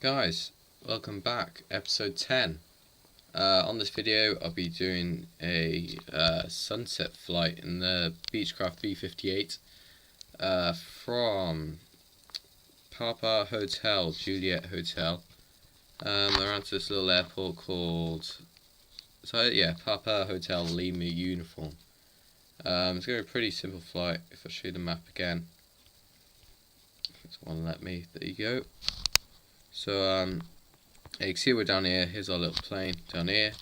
Guys, welcome back, episode 10. On this video I'll be doing a sunset flight in the Beechcraft B58 from Papa Hotel, Juliet Hotel, around to this little airport called, Papa Hotel Lima Uniform. It's going to be a pretty simple flight. If I show you the map again, it's one let me, there you go. So you can see we're down here. Here's our little plane down here.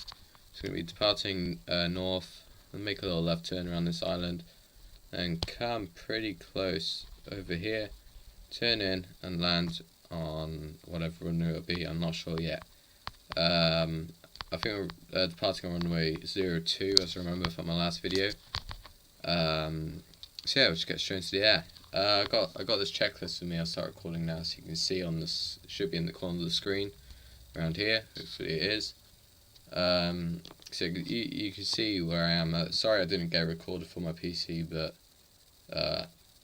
It's going to be departing north and make a little left turn around this island and come pretty close over here, turn in and land on whatever runway it'll be. I'm not sure yet. I think we're departing on runway 02, as I remember from my last video. So yeah, we'll just get straight into the air. I got this checklist with me. I'll start recording now, so you can see on this. It should be in the corner of the screen around here. Hopefully it is. So you can see where I am. Sorry I didn't get recorded for my PC, but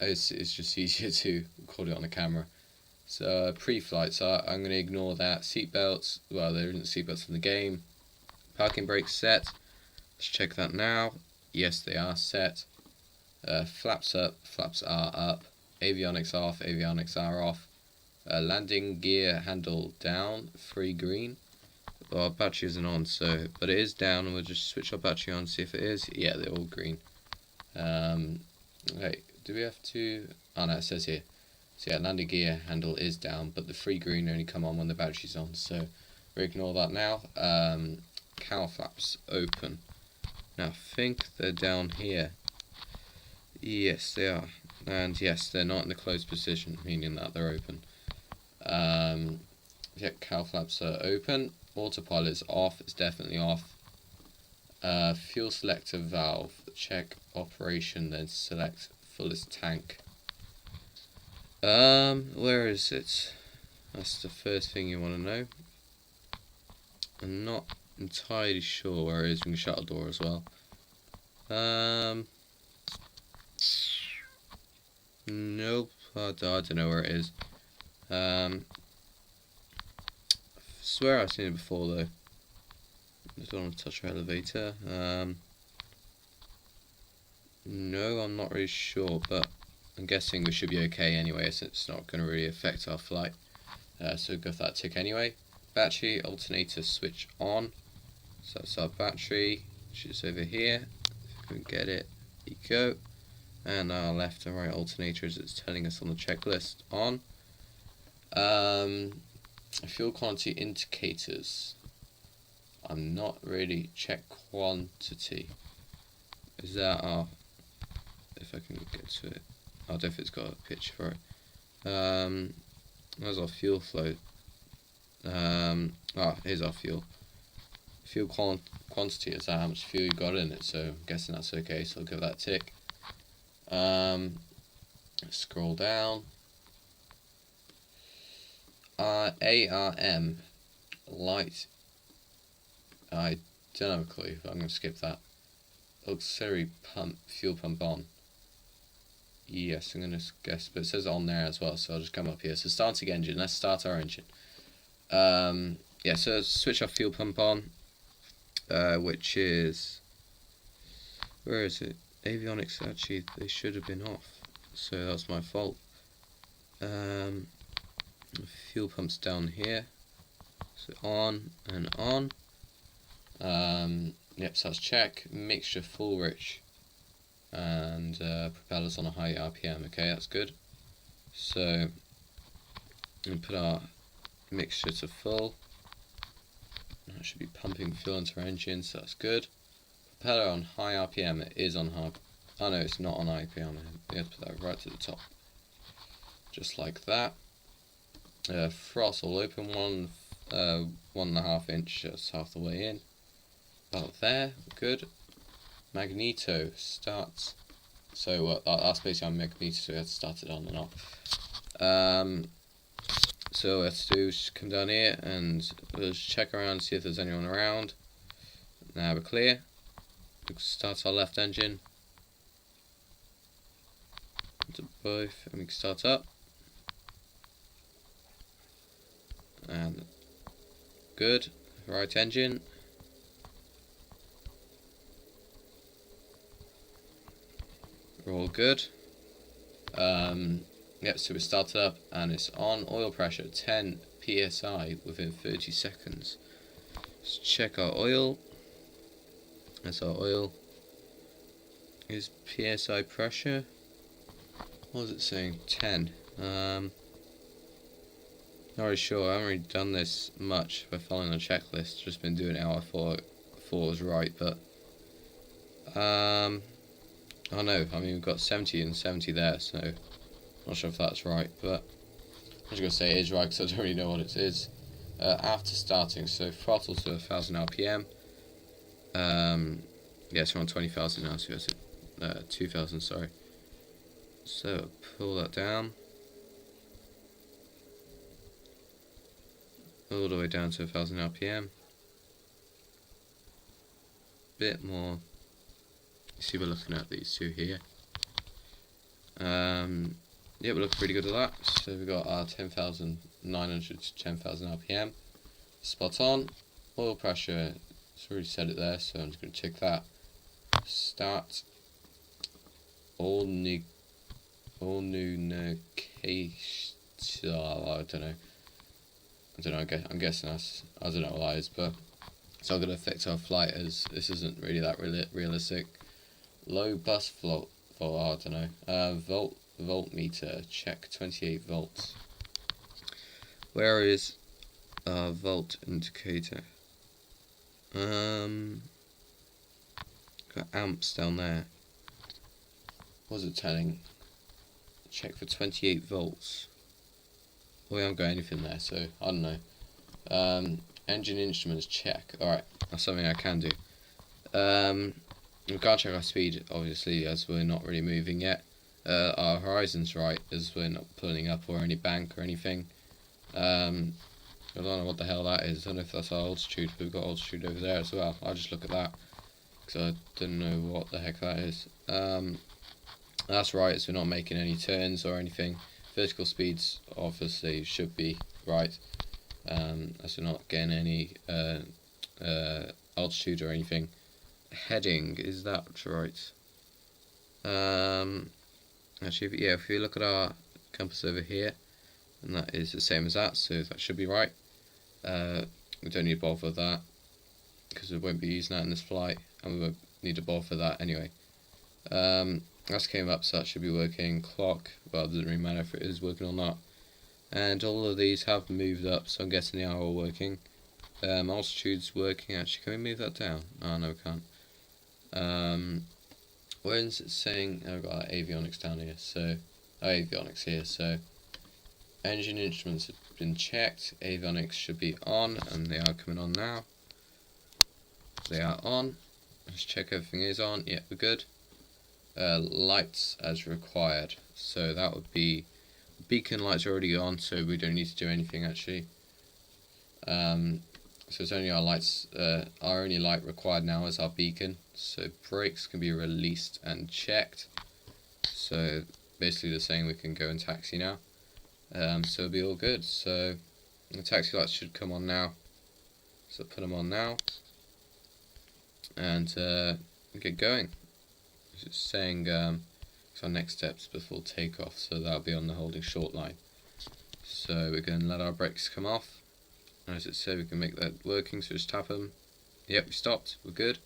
it's just easier to record it on the camera. So pre-flight, so I'm going to ignore that. Seatbelts, well, there isn't seatbelts in the game. Parking brakes set. Let's check that now. Yes, they are set. Flaps up, flaps are up. Avionics off, avionics are off. Landing gear handle down, free green. Well, our battery isn't on, so, but it is down, and we'll just switch our battery on, see if it is. Yeah, they're all green. Wait, do we have to? Oh no, it says here. So yeah, landing gear handle is down, but the free green only come on when the battery's on, so we ignore that now. Cowl flaps open. Now I think they're down here. Yes, they are. And yes, they're not in the closed position, meaning that they're open. Yeah, cowl flaps are open. Autopilot's off, it's definitely off. Fuel selector valve, check operation, then select fullest tank. Where is it? That's the first thing you want to know. I'm not entirely sure where it is. We can shut the door as well. Nope, I don't know where it is. I swear I've seen it before though. I don't want to touch our elevator. No, I'm not really sure, but I'm guessing we should be okay anyway, so it's not going to really affect our flight. So we'll go for that tick anyway. Battery alternator switch on. So that's our battery, which is over here. If we can get it, there you go. And our left and right alternators, it's telling us on the checklist, on. Fuel quantity indicators. I'm not really check quantity. Is that our, if I can get to it, I don't know if it's got a picture for it. There's our fuel flow. Here's our fuel. Fuel quantity is how much fuel you got in it, so I'm guessing that's okay, so I'll give that a tick. Scroll down. ARM light. I don't have a clue, but I'm going to skip that. Auxiliary pump, fuel pump on. Yes, I'm going to guess, but it says on there as well, so I'll just come up here. So starting engine, let's start our engine. Yeah, so switch our fuel pump on, which is, where is it? Avionics, actually, they should have been off, so that's my fault. Fuel pump's down here, so on and on. Yep, so that's check. Mixture full rich, and propellers on a high RPM. Okay, that's good. So we put our mixture to full. That should be pumping fuel into our engine, so that's good. Propeller on high RPM, it is on high. Oh no, it's not on high RPM. We have to put that right to the top. Just like that. Throttle open 1.5 inch, that's half the way in. About there, good. Magneto starts. So that's basically our magneto, so we have to start it on and off. So what we have to do is just come down here and we'll just check around, see if there's anyone around. Now we're clear. We'll start our left engine. To both, and we can start up. And good. Right engine. We're all good. Yep, so we started up and it's on. Oil pressure 10 psi within 30 seconds. Let's check our oil. That's our oil. Is psi pressure? What was it saying? 10. Not really sure. I haven't really done this much by following the checklist. Just been doing it how I thought it was right, but I don't know. I mean, we've got 70 and 70 there, so not sure if that's right, but I'm just gonna say it is right because I don't really know what it is. After starting, so throttle to 1000 RPM. Yeah, it's around 20,000 now, so it's 2,000. Sorry. So pull that down all the way down to 1000 RPM. Bit more. You see, we're looking at these two here. Yeah, we look pretty good at that. So we've got our 10,900 to 10,000 RPM. Spot on. Oil pressure, it's already said it there, so I'm just going to tick that. Start. All new location. I don't know. I'm guessing that's. I don't know what that is, but it's not going to affect our flight as this isn't really that realistic. Low bus volt. I don't know. Voltmeter. Check 28 volts. Where is our volt indicator? Got amps down there. What was it telling? Check for 28 volts. Well, we haven't got anything there, so I don't know. Engine instruments check. Alright, that's something I can do. We can't check our speed, obviously, as we're not really moving yet. Our horizon's right, as we're not pulling up or any bank or anything. I don't know what the hell that is. I don't know if that's our altitude, but we've got altitude over there as well. I'll just look at that, because I don't know what the heck that is. That's right, so we're not making any turns or anything. Vertical speeds obviously should be right, as we're not getting any altitude or anything. Heading, is that right? Actually, yeah, if you look at our compass over here, and that is the same as that, so that should be right. We don't need to bother with that, because we won't be using that in this flight, and we won't need to bother with that anyway. That's came up, so that should be working. Clock, well, it doesn't really matter if it is working or not. And all of these have moved up, so I'm guessing they are all working. Altitude's working. Actually, can we move that down? Oh, no, we can't. Where is it saying? Oh, I've got our avionics down here, so avionics here. So engine instruments have been checked. Avionics should be on, and they are coming on now. They are on. Let's check everything is on. Yeah, we're good. Lights as required. So that would be beacon lights are already on, so we don't need to do anything actually. So it's only our lights. Our only light required now is our beacon. So brakes can be released and checked. So basically they're saying we can go and taxi now. So it'll be all good. So the taxi lights should come on now. So put them on now, and get going. It's saying it's our next steps before takeoff. So that'll be on the holding short line. So we're going to let our brakes come off. As it said, we can make that working, so just tap them. Yep, we stopped, we're good.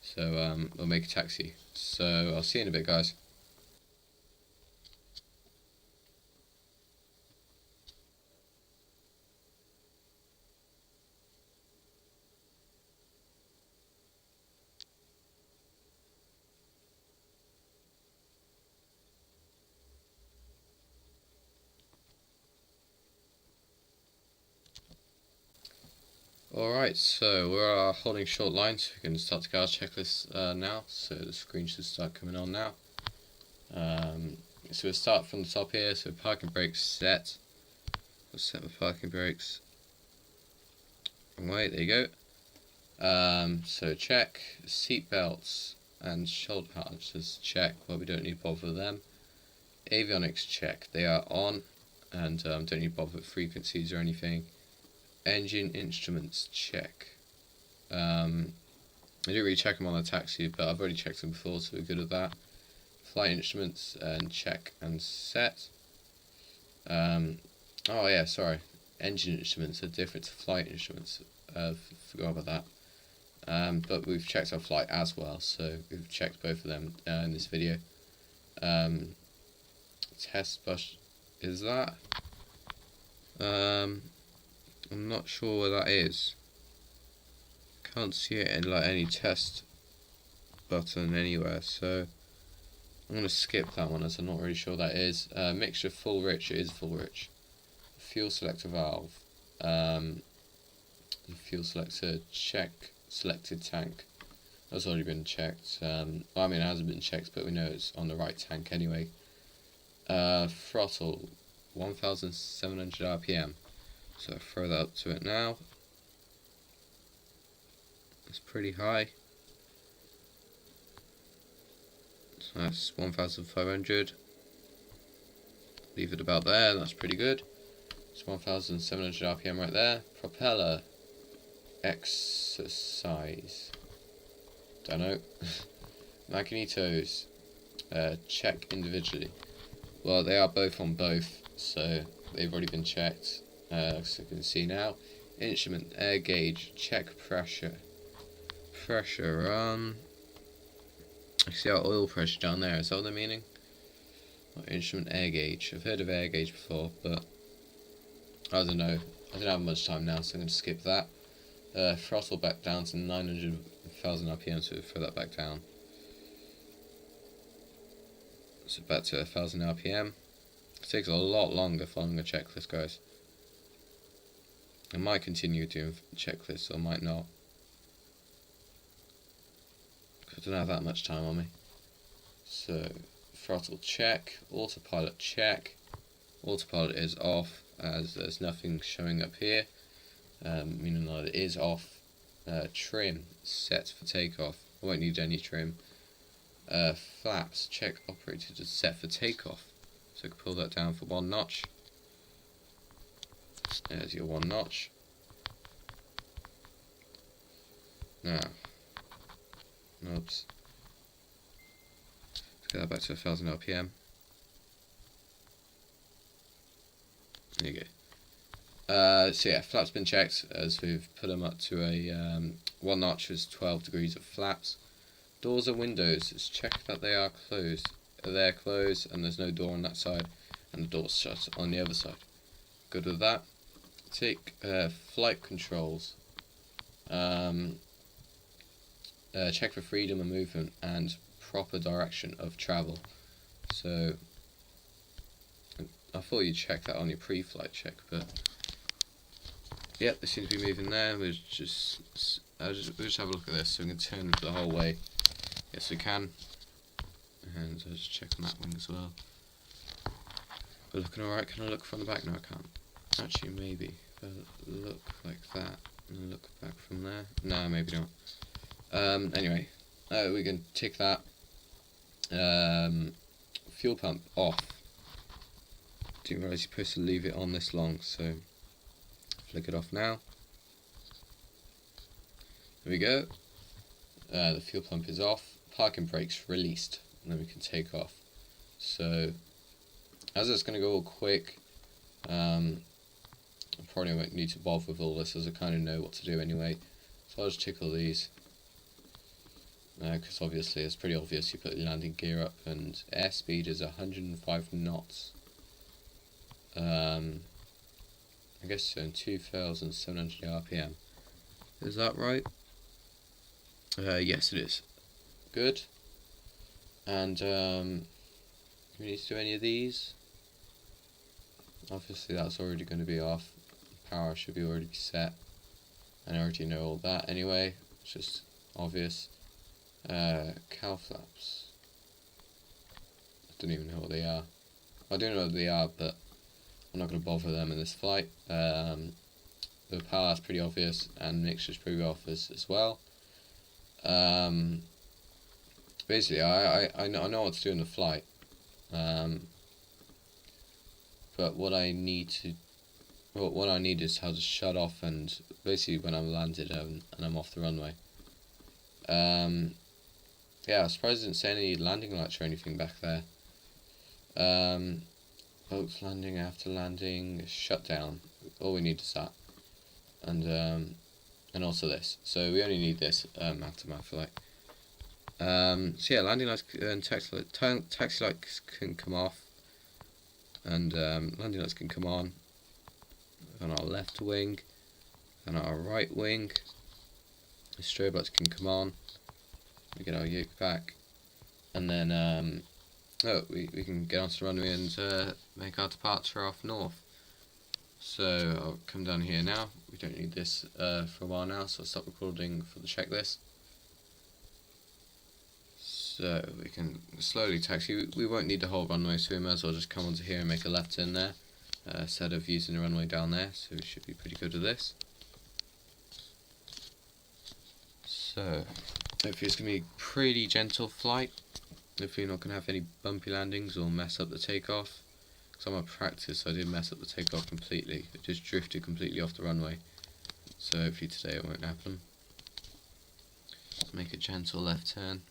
So we'll make a taxi. So I'll see you in a bit, guys. Alright, so we're holding short line, so we can start the car checklist now. So the screen should start coming on now. So we'll start from the top here. So parking brakes set. We'll set the parking brakes. Right, there you go. So check. Seat belts and shoulder harnesses check. Well, we don't need to bother with them. Avionics check. They are on, and don't need to bother with frequencies or anything. engine instruments check. I didn't really check them on the taxi, but I've already checked them before, so we're good at that. Flight instruments and check and set. Oh yeah, sorry. Engine instruments are different to flight instruments. Forgot about that. But we've checked our flight as well, so we've checked both of them in this video. Test bus is that? I'm not sure where that is. Can't see it in like any test button anywhere, so I'm gonna skip that one as I'm not really sure that is. Mixture full rich, it is full rich. Fuel selector valve. The fuel selector check selected tank. That's already been checked. Well, I mean, it hasn't been checked, but we know it's on the right tank anyway. Throttle 1,700 RPM. So throw that up to it now. It's pretty high. So that's 1,500. Leave it about there. That's pretty good. It's 1,700 RPM right there. Propeller exercise. Don't know. Magnetos. Check individually. Well, they are both on both, so they've already been checked. So you can see now. Instrument air gauge. Check pressure. Pressure. I see our oil pressure down there. Is that what they're meaning? Instrument air gauge. I've heard of air gauge before, but I don't know. I don't have much time now, so I'm going to skip that. Throttle back down to 900,000 RPM, so throw that back down. So back to 1,000 RPM. It takes a lot longer following a checklist, guys. I might continue doing checklists, or might not. I don't have that much time on me. So, throttle check, autopilot check. Autopilot is off as there's nothing showing up here, meaning that it is off. Trim set for takeoff. I won't need any trim. Flaps check operated as set for takeoff. So I can pull that down for 1 notch. There's your 1 notch. Now, oops. Let's get that back to 1,000 RPM. There you go. So yeah, flaps been checked as we've put them up to a 1 notch with 12 degrees of flaps. Doors and windows, let's check that they are closed. They're closed and there's no door on that side, and the door's shut on the other side. Good with that. Take flight controls. Check for freedom of movement and proper direction of travel. So I thought you'd check that on your pre-flight check, but yep, they seem to be moving there. We'll just have a look at this. So we can turn the whole way. Yes, we can. And I'll just check on that wing as well. We're looking alright. Can I look from the back? No, I can't. Actually, maybe. If I look like that and look back from there. No, maybe not. Anyway, we can tick that. Fuel pump off. Didn't realise you're supposed to leave it on this long, so flick it off now. There we go. The fuel pump is off. Parking brakes released, and then we can take off. So, as it's going to go all quick, I probably won't need to bother with all this, as I kind of know what to do anyway. So I'll just tick all these. Because obviously it's pretty obvious you put the landing gear up, and airspeed is 105 knots. I guess so, in 2,700 RPM. Is that right? Yes, it is. Good. And do we need to do any of these? Obviously that's already going to be off. Power should be already set. And I already know all that anyway. It's just obvious. Cow flaps. I don't even know what they are. I do know what they are, but I'm not going to bother them in this flight. The power is pretty obvious, and mixture is pretty obvious as well. Basically, I know what to do in the flight. But what I need to what I need is how to shut off, and basically when I'm landed and I'm off the runway. Yeah, I was surprised I didn't see any landing lights or anything back there. Boats landing after landing, shut down. All we need is that, and also this. So we only need this aftermath light. So yeah, landing lights and taxi lights can come off, and landing lights can come on our left wing and our right wing. The strobe lights can come on. We get our yoke back, and then we can get onto the runway and make our departure off north. So I'll come down here now. We don't need this for a while now, so I'll stop recording for the checklist. So we can slowly taxi. We won't need the whole runway, so we might as well just come onto here and make a left turn there, instead of using the runway down there. So we should be pretty good with this. So hopefully it's going to be a pretty gentle flight. Hopefully you're not going to have any bumpy landings or mess up the takeoff. Because on my practice I did mess up the takeoff completely. It just drifted completely off the runway. So hopefully today it won't happen. Let's make a gentle left turn.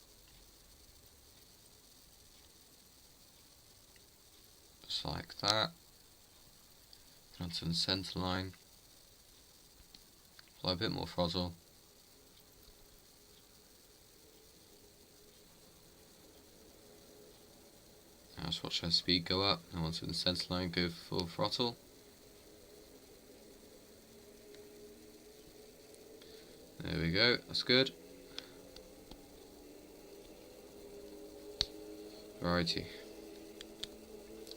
Just like that. Get onto the centre line. Apply a bit more throttle. Now just watch our speed go up. Now onto the centre line, go full throttle. There we go, that's good. Alrighty.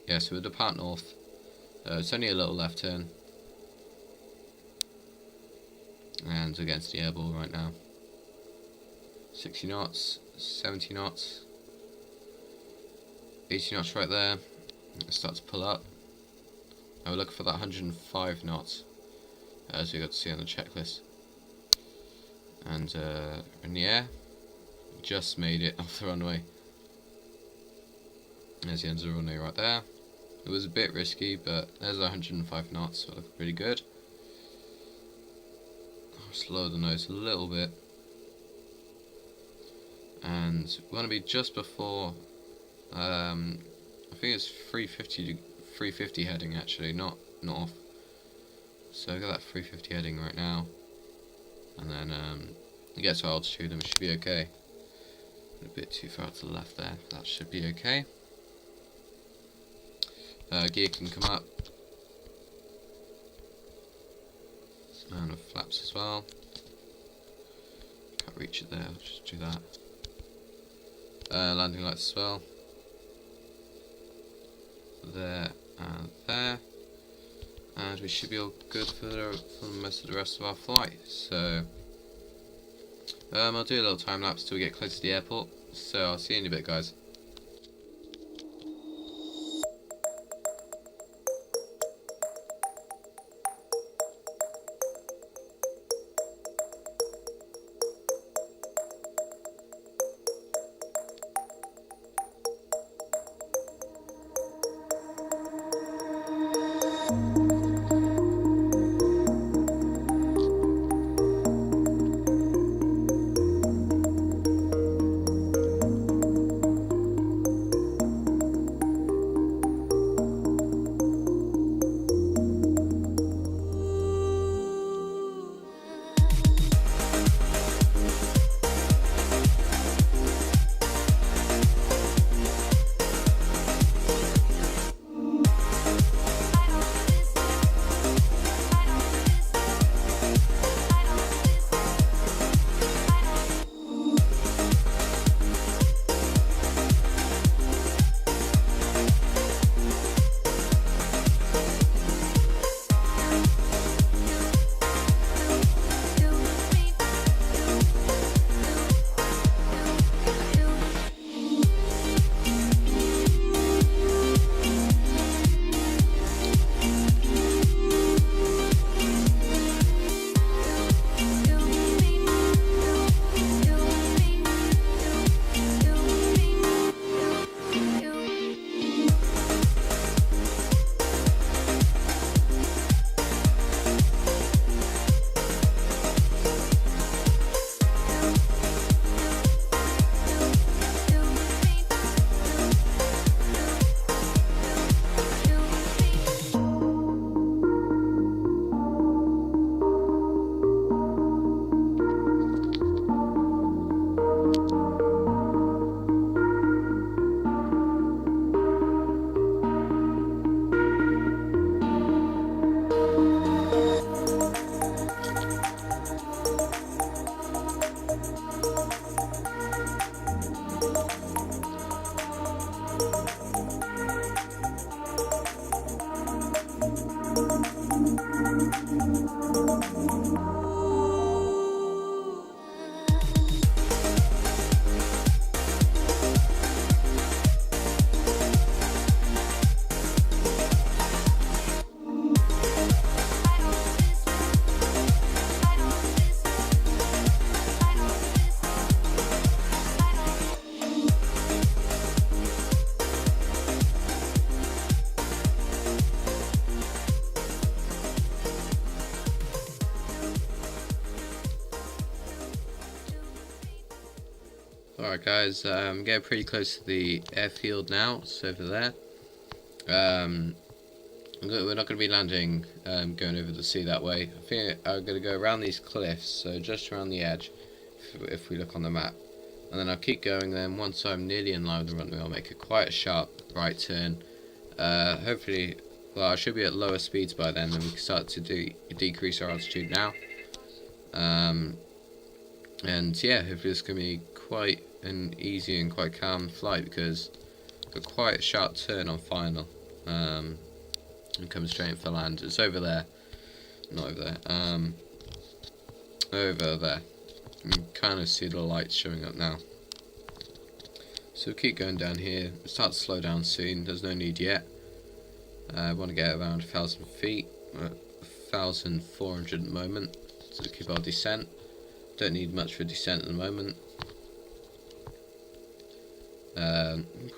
Yeah, so we'll depart north. It's only a little left turn. And against the airball right now. 60 knots, 70 knots. 80 knots right there. Let's start to pull up. Now we're looking for that 105 knots, as we got to see on the checklist. And in the air, just made it off the runway. There's the end of the runway right there. It was a bit risky, but there's 105 knots, so looking pretty good. I'll slow the nose a little bit. And we want to be just before, I think it's 350 heading actually, not off. So I've got that 350 heading right now. And then you get to altitude and we should be okay. A bit too far to the left there, that should be okay. Gear can come up. And the flaps as well. Can't reach it there, I'll just do that. Landing lights as well. There and there. And we should be all good for most of the rest of our flight. So I'll do a little time lapse till we get close to the airport. So I'll see you in a bit, guys. Alright guys, I'm getting pretty close to the airfield now. It's over there. We're not going to be landing going over the sea that way. I think I'm going to go around these cliffs, so just around the edge, if we look on the map. And then I'll keep going, then once I'm nearly in line with the runway, I'll make quite a sharp right turn. Hopefully, well, I should be at lower speeds by then, and we can start to decrease our altitude now. And yeah, hopefully it's going to be quite an easy and quite calm flight, because I've got quite a sharp turn on final. And come straight in for land. It's over there. Not over there. Over there. You can kind of see the lights showing up now. So we'll keep going down here. We'll start to slow down soon. There's no need yet. I want to get around 1,000 feet. 1,400 at the moment. So keep our descent. Don't need much for descent at the moment.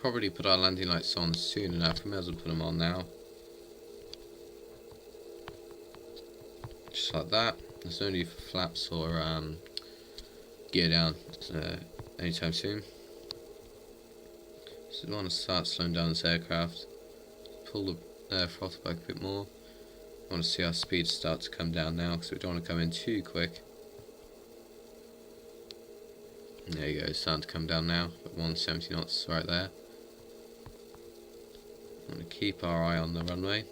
Probably put our landing lights on soon enough. We may as well put them on now. Just like that. There's no need for flaps or gear down anytime soon. So we want to start slowing down this aircraft. Pull the throttle back a bit more. I want to see our speed start to come down now, because we don't want to come in too quick. There you go, it's starting to come down now. At 170 knots right there. I want to keep our eye on the runway.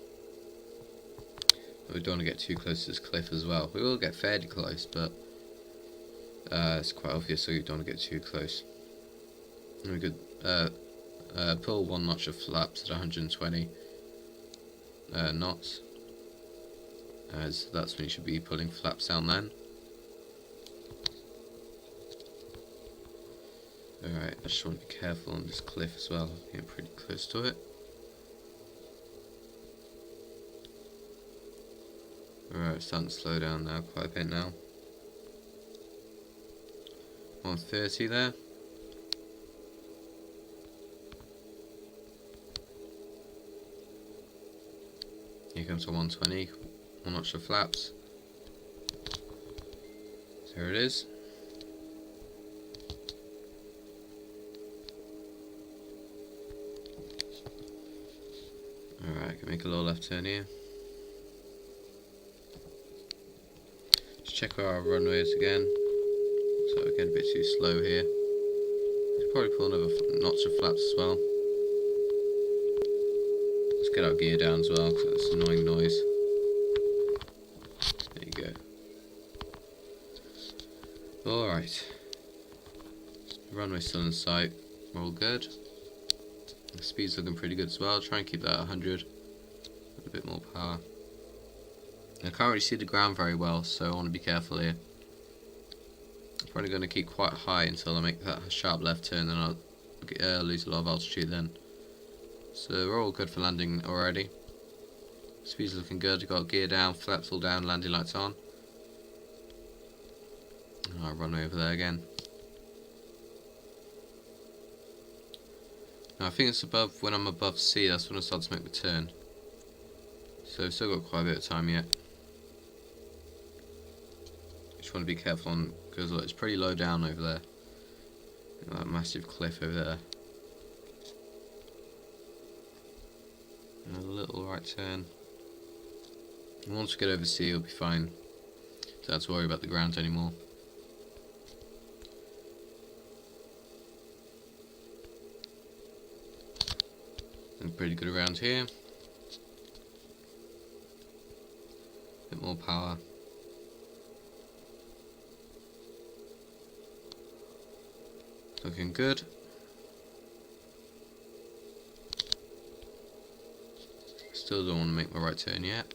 But we don't want to get too close to this cliff as well. We will get fairly close, but it's quite obvious, so you don't want to get too close. And we could pull one notch of flaps at 120 knots, as that's when you should be pulling flaps down then. Alright, I just want to be careful on this cliff as well. I'm getting pretty close to it. Alright, it's starting to slow down now quite a bit now. 130 there. Here comes a 120. One notch of flaps. There it is. Alright, can make a little left turn here. Just check where our runway is again. So we're getting a bit too slow here. Could probably pull another notch of flaps as well. Let's get our gear down as well, because it's annoying noise. There you go. Alright. Runway's still in sight. We're all good. The speed's looking pretty good as well. Try and keep that at 100 with a bit more power. I can't really see the ground very well, so I want to be careful here. I'm probably going to keep quite high until I make that sharp left turn, then I'll lose a lot of altitude then. So we're all good for landing already. Speed's looking good. Got gear down, flaps all down, landing lights on. And our runway over there again. Now I think it's above, when I'm above sea, that's when I start to make the turn. So we've still got quite a bit of time yet. Just want to be careful on, because look, it's pretty low down over there. That massive cliff over there. And a little right turn. And once we get over sea, it'll be fine. Don't have to worry about the ground anymore. And pretty good around here. Bit more power. Looking good. Still don't want to make my right turn yet.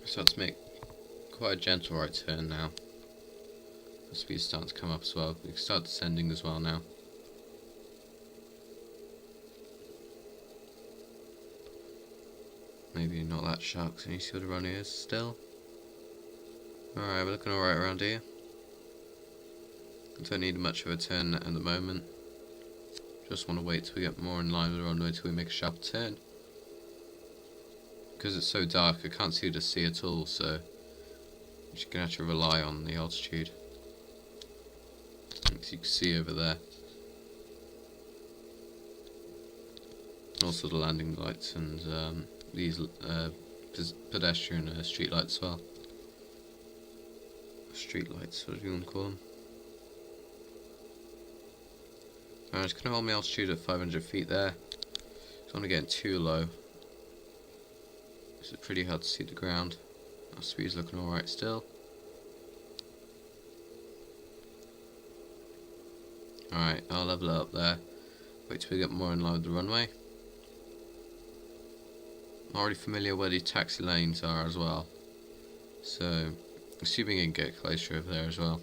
start to make quite a gentle right turn now. The speed's starting to come up as well. We can start descending as well now. Maybe not that sharp, can you see what the run is still? Alright, we're looking alright around here. Don't need much of a turn at the moment. Just want to wait till we get more in line with the runway till we make a sharp turn. Because it's so dark, I can't see the sea at all, so I'm just going to have to rely on the altitude. As you can see over there. Also the landing lights and these pedestrian street lights as well. Street lights, what do you want to call them? I'm just going to hold my altitude at 500 feet there. Don't want to get too low. It's pretty hard to see the ground. Our speed's looking alright still. Alright, I'll level it up there. Wait till we get more in line with the runway. I'm already familiar where the taxi lanes are as well. So, assuming we can get closer over there as well.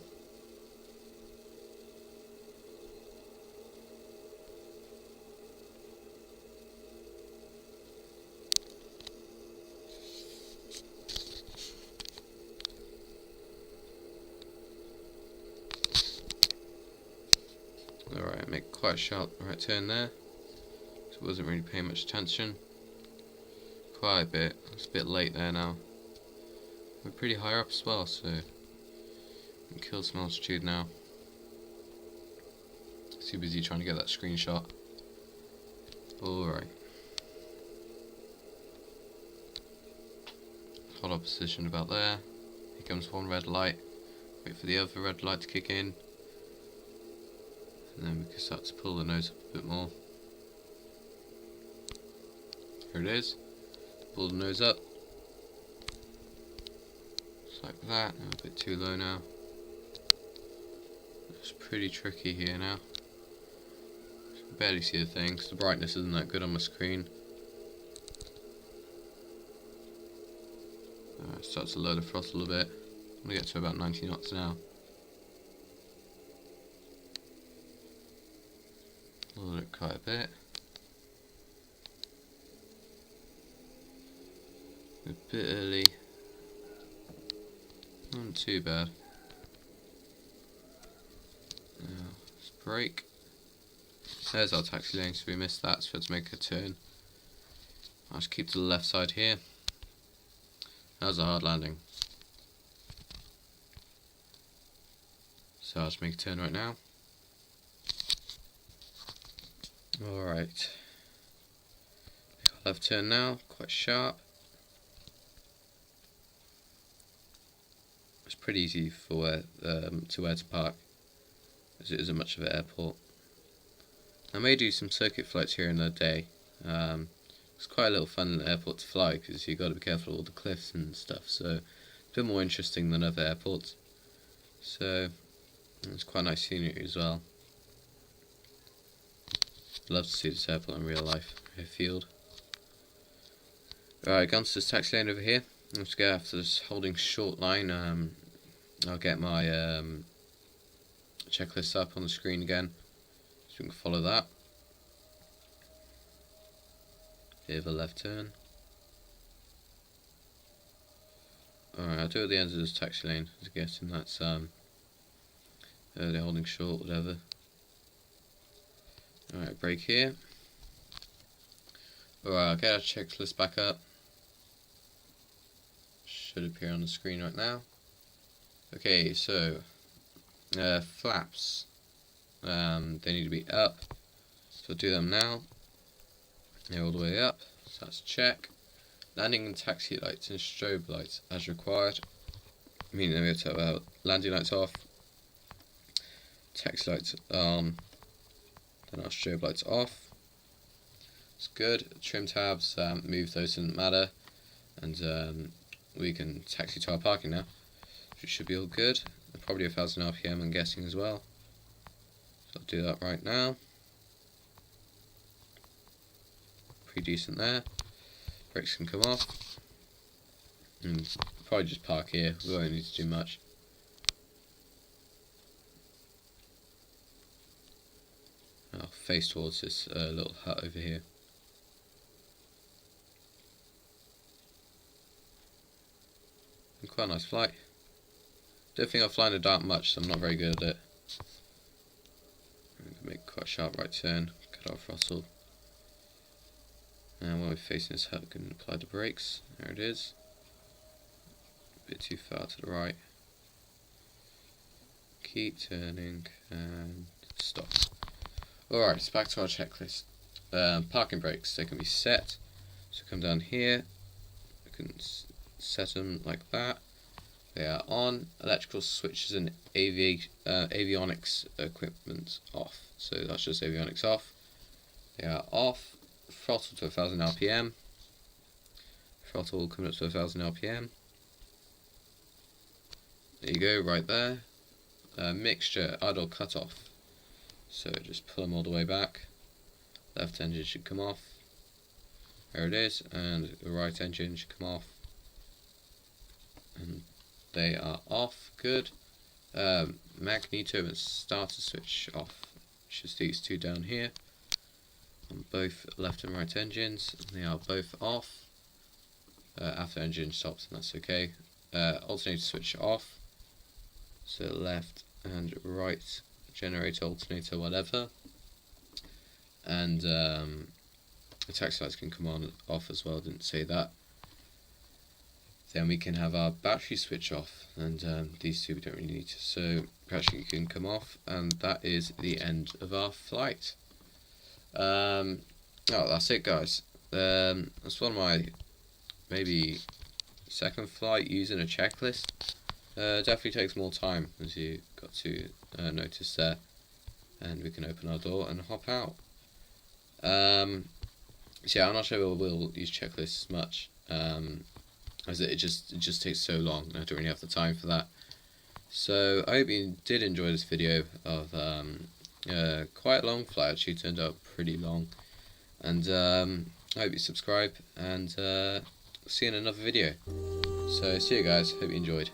Alright, make quite a sharp right turn there. So I wasn't really paying much attention. Quite a bit. It's a bit late there now. We're pretty high up as well, so we can kill some altitude now. Too busy trying to get that screenshot. Alright. Hold our position about there. Here comes one red light. Wait for the other red light to kick in. And then we can start to pull the nose up a bit more. Here it is. Pull the nose up. Just like that. A bit too low now. It's pretty tricky here now. I can barely see the thing because the brightness isn't that good on my screen. Start to lower the throttle a bit. I'm going to get to about 90 knots now. Lower it quite a bit. A bit early. Not too bad. Now, let's brake. There's our taxi lane, so we missed that, so let's make a turn. I'll just keep to the left side here. That was a hard landing. So I'll just make a turn right now. Alright. Left turn now, quite sharp. It's pretty easy for where to park, as it isn't much of an airport. I may do some circuit flights here in the day. It's quite a little fun airport to fly because you've got to be careful of all the cliffs and stuff, so it's a bit more interesting than other airports. So it's quite nice scenery as well. I'd love to see this airport in real life, airfield. Alright, gone to this taxi lane over here. Let's go after this holding short line. I'll get my checklist up on the screen again, so we can follow that. Bit of a left turn. Alright, I'll do it at the end of this taxi lane. I'm guessing that's they're holding short, whatever. Alright, brake here. Alright, I'll get our checklist back up. Should appear on the screen right now. Okay, so flaps. They need to be up. So I'll do them now. They're all the way up. So that's check. Landing and taxi lights and strobe lights as required. Meaning we have to have landing lights off, taxi lights on, then our strobe lights off. It's good. Trim tabs, move those, doesn't matter. And we can taxi to our parking now. It should be all good. Probably 1000 RPM I'm guessing as well. So I'll do that right now. Pretty decent there. Brakes can come off. And probably just park here, we won't need to do much. I'll face towards this little hut over here. And quite a nice flight. Don't think I'll fly in the dark much, so I'm not very good at it. I'm going to make quite a sharp right turn, cut off throttle. And while we're facing this hut, we can apply the brakes. There it is. A bit too far to the right. Keep turning and stop. Alright, it's back to our checklist. Parking brakes, they can be set. So come down here, we can set them like that. They are on. Electrical switches and avionics equipment off. So that's just avionics off. They are off. Throttle to 1000 RPM. Throttle coming up to 1000 RPM. There you go, right there. Mixture, idle cut off. So just pull them all the way back. Left engine should come off. There it is, and the right engine should come off. And they are off. Good. Magneto and starter switch off, which is these two down here. On both left and right engines, and they are both off. After engine stops, and that's okay. Alternator switch off. So left and right generator, alternator, whatever. And the taxi lights can come on off as well, didn't say that. Then we can have our battery switch off, and these two we don't really need to, so battery can come off, and that is the end of our flight. Oh, that's it, guys. That's one of my maybe second flight using a checklist. Definitely takes more time, as you got to notice there. And we can open our door and hop out. So yeah, I'm not sure we'll use checklists much, as it just takes so long, and I don't really have the time for that. So I hope you did enjoy this video of quite a long flight. Actually turned out pretty long, and I hope you subscribe, and see you in another video. So see you guys, hope you enjoyed.